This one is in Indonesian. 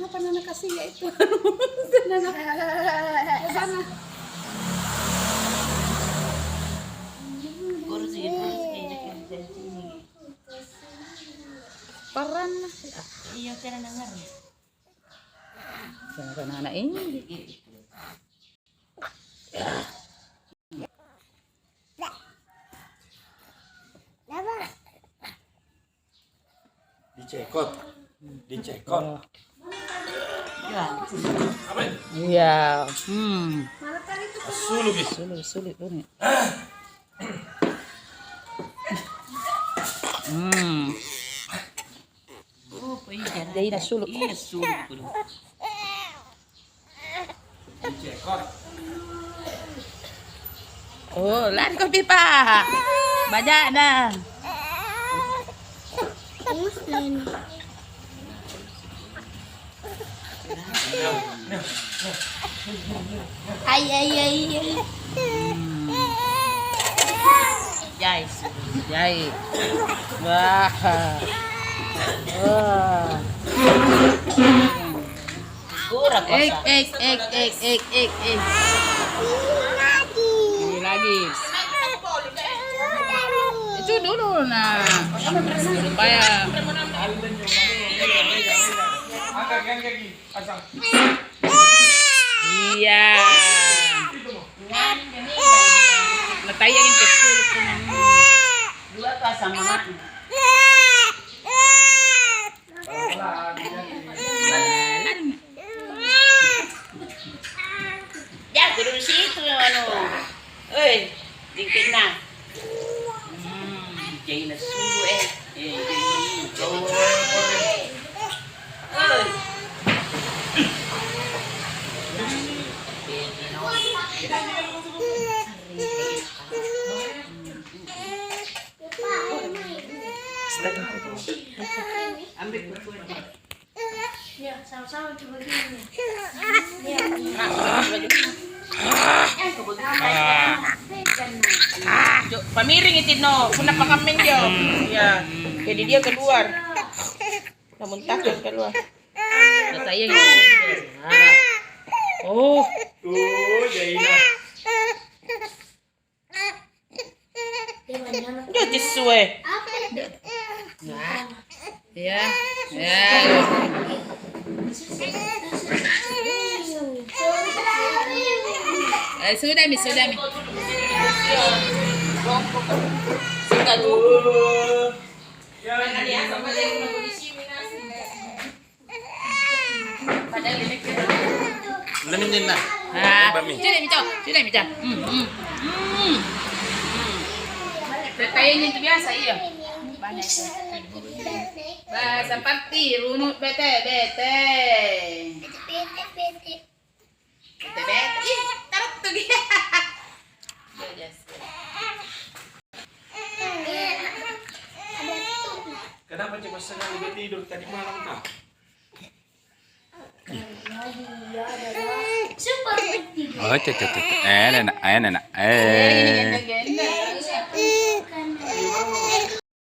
apa Nana kasih ya itu. Nana ke sana. Paran lah. Iya, kena dengar. Jangan anak ini. Dicekot. Dicekot. Ya. Iya. Sulu bis. Sulit tuh nih. Oh, iya. Jadi dah suluk. Iya, suluk. Dicekot. Oh, lari kau pipa. Banyak dah. Ay. Guys. Jai. Wah. Wah. Kurang kosa. Ini lagi. Itu dulu nah. Supaya Angkat kaki. Pasang. iya. Natayangin ke suluk ko ng Dua ka sama mak. Ya, kudu situ ano. Oi, dikit na. Jay na sulu eh. Oi. Ambil kukuh. Ya, sama-sama coba gini. Pamiring itin no, kuna pa kaming yo. Ya, jadi dia keluar. Namuntah keluar. natayangin. Oh, Jaina. Jadi suwe. ya. Sudah mi. Sudah tu. Lalim din na. Sudah mi. Natayangin itu biasa iya. Banyak ya. Bahasa parti, runut bete. Ih, taruh tuh dia. Kenapa cuma setengah udah tidur tadi malam kah? Super penting. Oh, cek. Enak. Gini.